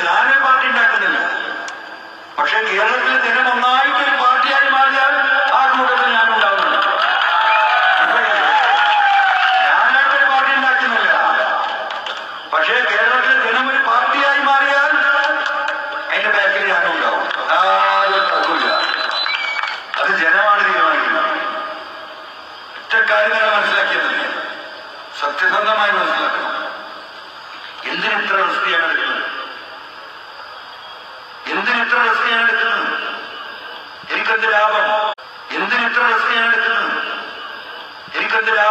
ഞാനൊരു പാർട്ടി ഉണ്ടാക്കുന്നില്ല. പക്ഷെ കേരളത്തിൽ ജനം ഒന്നായിട്ടൊരു പാർട്ടിയായി മാറിയാൽ ആ കൂട്ടത്തിൽ ഞാൻ ഉണ്ടാവുന്നുണ്ട്. ഞാനായിട്ടൊരു പാർട്ടി ഉണ്ടാക്കുന്നില്ല. പക്ഷേ കേരളത്തിൽ ജനം ഒരു പാർട്ടിയായി മാറിയാൽ അതിന്റെ ബാക്കിൽ ഞാനും ഉണ്ടാവും. ആരുമില്ല. അത് ജനമാണ് തീരുമാനിക്കുന്നത്. ഇത്തരക്കാര്യം മനസ്സിലാക്കിയത് സത്യസന്ധമായി മനസ്സിലാക്കണം. എന്തിനിത്ര റിസ്കിയാണ് എടുക്കുന്നത്? എന്തിനിത്ര റിസ്കിയാണ് എടുക്കുന്നത്? എനിക്കെന്ത് ലാഭം? എന്തിനിത്ര റിസ്കിയാണ് എടുക്കുന്നത്? എനിക്കെന്ത് ലാഭം?